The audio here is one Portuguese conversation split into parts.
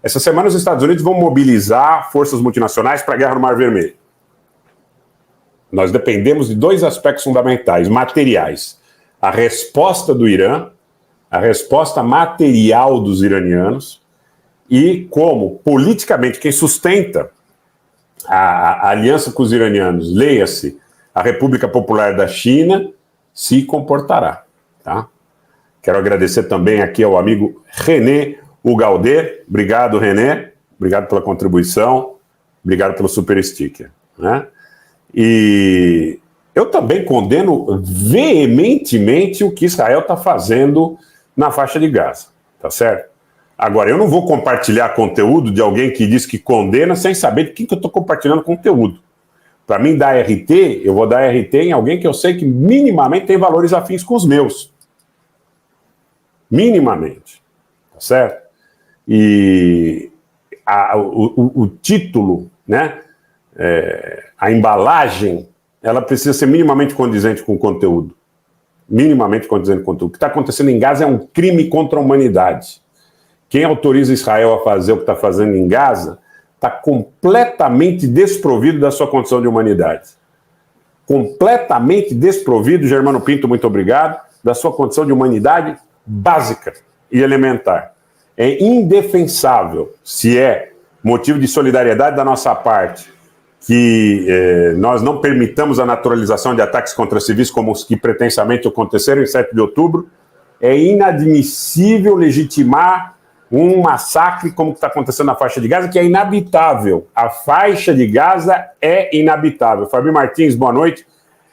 Essa semana os Estados Unidos vão mobilizar forças multinacionais para a guerra no Mar Vermelho. Nós dependemos de dois aspectos fundamentais, materiais. A resposta do Irã, a resposta material dos iranianos e como, politicamente, quem sustenta a aliança com os iranianos, leia-se, a República Popular da China, se comportará. Tá? Quero agradecer também aqui ao amigo René Ugalder. Obrigado, René. Obrigado pela contribuição. Obrigado pelo super sticker. Né? E eu também condeno veementemente o que Israel está fazendo na faixa de Gaza. Tá certo? Agora, eu não vou compartilhar conteúdo de alguém que diz que condena sem saber de quem que eu estou compartilhando conteúdo. Para mim, dar RT, eu vou dar RT em alguém que eu sei que minimamente tem valores afins com os meus. Minimamente. Tá certo? E o título, né, a embalagem, ela precisa ser minimamente condizente com o conteúdo. Minimamente condizente com o conteúdo. O que está acontecendo em Gaza é um crime contra a humanidade. Quem autoriza Israel a fazer o que está fazendo em Gaza está completamente desprovido da sua condição de humanidade. Completamente desprovido, Germano Pinto, muito obrigado, da sua condição de humanidade básica e elementar. É indefensável, se é motivo de solidariedade da nossa parte, que nós não permitamos a naturalização de ataques contra civis como os que pretensamente aconteceram em 7 de outubro, é inadmissível legitimar um massacre como está acontecendo na faixa de Gaza, que é inabitável. A faixa de Gaza é inabitável. Fabi Martins, boa noite.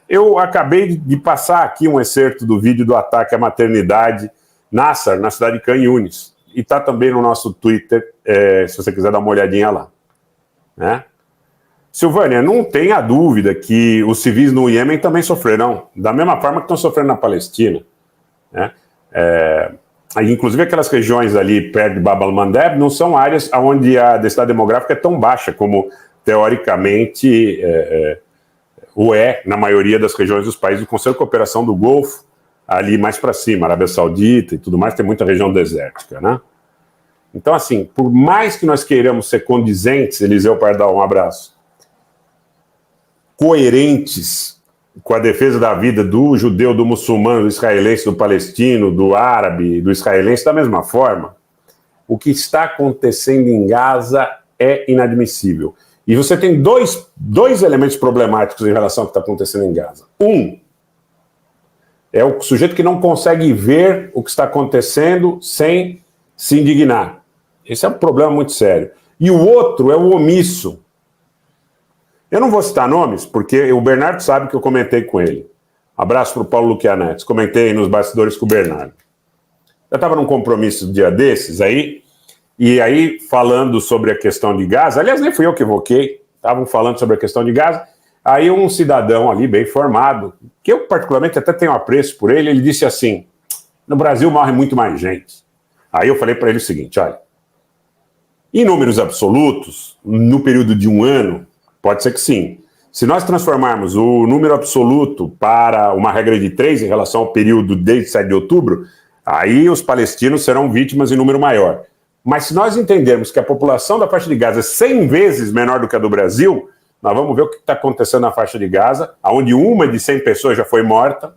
Eu acabei de passar aqui um excerto do vídeo do ataque à maternidade Nassar, na cidade de Khan Yunis. E está também no nosso Twitter, se você quiser dar uma olhadinha lá. Né? Silvânia, não tenha dúvida que os civis no Iêmen também sofrerão, da mesma forma que estão sofrendo na Palestina. Né? Inclusive aquelas regiões ali perto de Bab al-Mandeb não são áreas onde a densidade demográfica é tão baixa como, teoricamente, o é na maioria das regiões dos países do Conselho de Cooperação do Golfo, ali mais para cima, Arábia Saudita e tudo mais, tem muita região desértica, né? Então, assim, por mais que nós queiramos ser condizentes, Eliseu Pardal, um abraço, coerentes com a defesa da vida do judeu, do muçulmano, do israelense, do palestino, do árabe, do israelense, da mesma forma, o que está acontecendo em Gaza é inadmissível. E você tem dois elementos problemáticos em relação ao que está acontecendo em Gaza. Um, é o sujeito que não consegue ver o que está acontecendo sem se indignar. Esse é um problema muito sério. E o outro é o omisso. Eu não vou citar nomes, porque o Bernardo sabe que eu comentei com ele. Abraço para o Paulo Luquianetes. Comentei nos bastidores com o Bernardo. Eu estava num compromisso um dia desses aí, e aí falando sobre a questão de Gaza, aliás, nem fui eu que evoquei, estavam falando sobre a questão de Gaza, aí um cidadão ali bem formado, que eu particularmente até tenho apreço por ele, ele disse assim, no Brasil morre muito mais gente. Aí eu falei para ele o seguinte, olha, em números absolutos, no período de um ano, pode ser que sim. Se nós transformarmos o número absoluto para uma regra de 3 em relação ao período desde 7 de outubro, aí os palestinos serão vítimas em número maior. Mas se nós entendermos que a população da faixa de Gaza é 100 vezes menor do que a do Brasil, nós vamos ver o que está acontecendo na faixa de Gaza, onde uma de 100 pessoas já foi morta,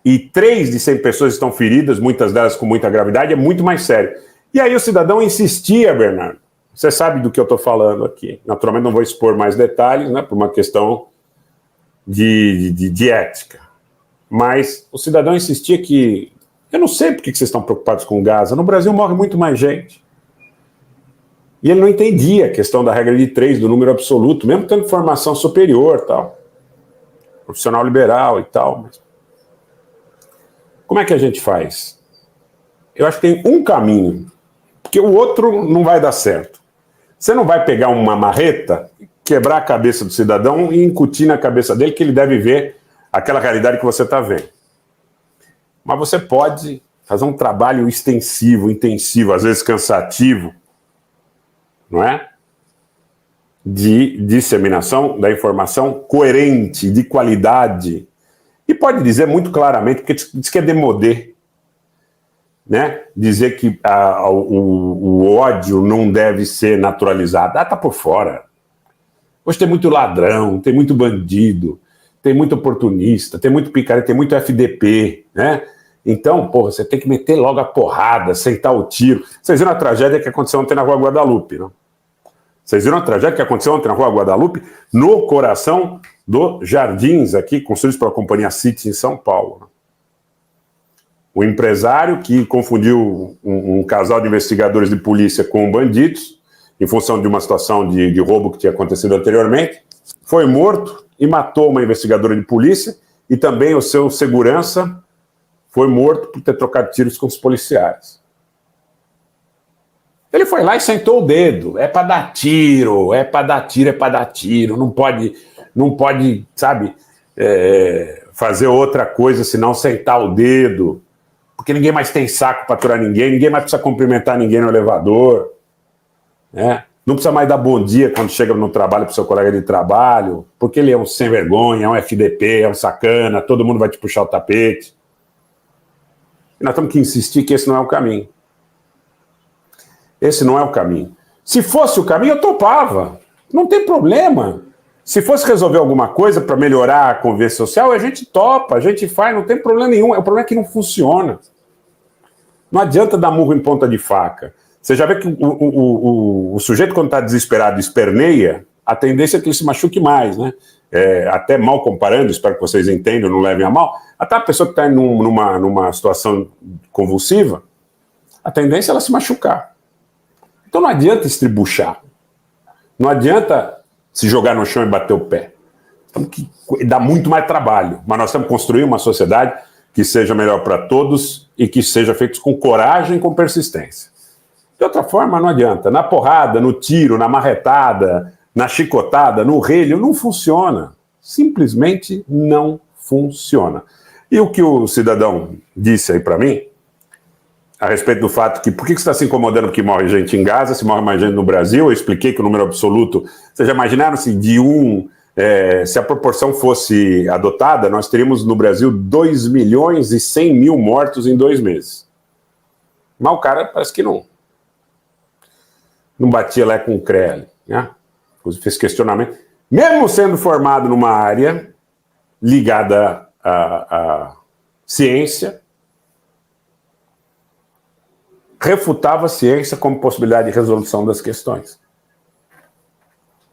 e 3 de 100 pessoas estão feridas, muitas delas com muita gravidade, é muito mais sério. E aí o cidadão insistia, Bernardo, você sabe do que eu estou falando aqui. Naturalmente não vou expor mais detalhes, né, por uma questão de ética. Mas o cidadão insistia que, eu não sei por que vocês estão preocupados com Gaza, no Brasil morre muito mais gente. E ele não entendia a questão da regra de 3, do número absoluto, mesmo tendo formação superior, tal, profissional liberal e tal. Mas como é que a gente faz? Eu acho que tem um caminho, porque o outro não vai dar certo. Você não vai pegar uma marreta, quebrar a cabeça do cidadão e incutir na cabeça dele que ele deve ver aquela realidade que você está vendo. Mas você pode fazer um trabalho extensivo, intensivo, às vezes cansativo, não é? De disseminação da informação coerente, de qualidade. E pode dizer muito claramente, porque diz que é demodé. né, dizer que o ódio não deve ser naturalizado. Tá por fora. Hoje tem muito ladrão, tem muito bandido, tem muito oportunista, tem muito picareta, tem muito FDP, né? Então, porra, você tem que meter logo a porrada, sentar o tiro. Vocês viram a tragédia que aconteceu ontem na Rua Guadalupe, não? Vocês viram a tragédia que aconteceu ontem na Rua Guadalupe, no coração dos Jardins, aqui, construídos pela Companhia City em São Paulo. O empresário que confundiu um casal de investigadores de polícia com bandidos, em função de uma situação de roubo que tinha acontecido anteriormente, foi morto e matou uma investigadora de polícia e também o seu segurança foi morto por ter trocado tiros com os policiais. Ele foi lá e sentou o dedo. É para dar tiro, é para dar tiro, é para dar tiro. Não pode, sabe, fazer outra coisa senão sentar o dedo. Porque ninguém mais tem saco para aturar ninguém mais precisa cumprimentar ninguém no elevador. Né? Não precisa mais dar bom dia quando chega no trabalho para o seu colega de trabalho, porque ele é um sem vergonha, é um FDP, é um sacana, todo mundo vai te puxar o tapete. E nós temos que insistir que esse não é o caminho. Esse não é o caminho. Se fosse o caminho, eu topava. Não tem problema. Se fosse resolver alguma coisa para melhorar a convivência social, a gente topa, a gente faz, não tem problema nenhum. O problema é que não funciona. Não adianta dar murro em ponta de faca. Você já vê que o sujeito, quando está desesperado, esperneia, a tendência é que ele se machuque mais, né? Até mal comparando, espero que vocês entendam, não levem a mal, até a pessoa que está numa situação convulsiva, a tendência é ela se machucar. Então não adianta estribuchar. Não adianta se jogar no chão e bater o pé. Dá muito mais trabalho, mas nós temos que construir uma sociedade que seja melhor para todos e que seja feita com coragem e com persistência. De outra forma, não adianta. Na porrada, no tiro, na marretada, na chicotada, no relho, não funciona. Simplesmente não funciona. E o que o cidadão disse aí para mim, a respeito do fato que por que você está se incomodando que morre gente em Gaza, se morre mais gente no Brasil? Eu expliquei que o número absoluto... Vocês já imaginaram se se a proporção fosse adotada, nós teríamos no Brasil 2.100.000 mortos em 2 meses. Mas o cara parece que não batia lá com o CREA, né? Fez questionamento. Mesmo sendo formado numa área ligada à ciência, refutava a ciência como possibilidade de resolução das questões.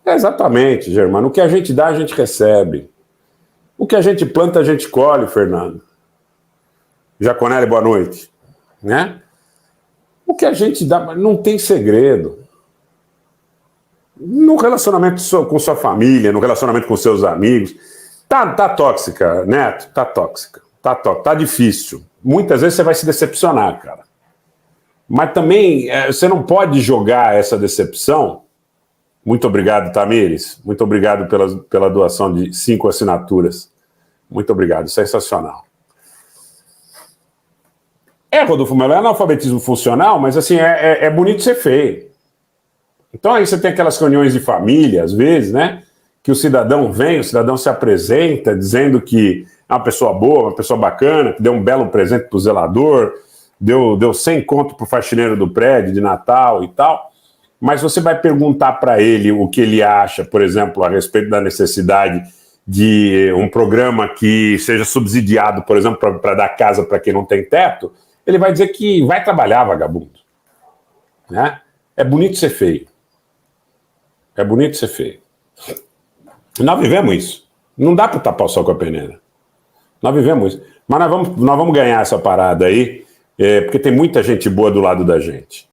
Exatamente, Germano. O que a gente dá, a gente recebe. O que a gente planta, a gente colhe, Fernando. Jaconelli, boa noite. Né? O que a gente dá, não tem segredo. No relacionamento com sua família, no relacionamento com seus amigos, tá tóxica, Neto, tá tóxica. Tá difícil. Muitas vezes você vai se decepcionar, cara. Mas também você não pode jogar essa decepção. Muito obrigado, Tamires. Muito obrigado pela doação de 5 assinaturas. Muito obrigado, sensacional. Rodolfo Melo, é analfabetismo funcional, mas assim, é bonito ser feio. Então aí você tem aquelas reuniões de família, às vezes, né? Que o cidadão vem, o cidadão se apresenta dizendo que é uma pessoa boa, uma pessoa bacana, que deu um belo presente para o zelador, deu 100 conto para o faxineiro do prédio de Natal e tal, mas você vai perguntar para ele o que ele acha, por exemplo, a respeito da necessidade de um programa que seja subsidiado, por exemplo, para dar casa para quem não tem teto, ele vai dizer que vai trabalhar, vagabundo. Né? É bonito ser feio. É bonito ser feio. Nós vivemos isso. Não dá para tapar o sol com a peneira. Nós vivemos isso. Mas nós vamos ganhar essa parada aí, porque tem muita gente boa do lado da gente.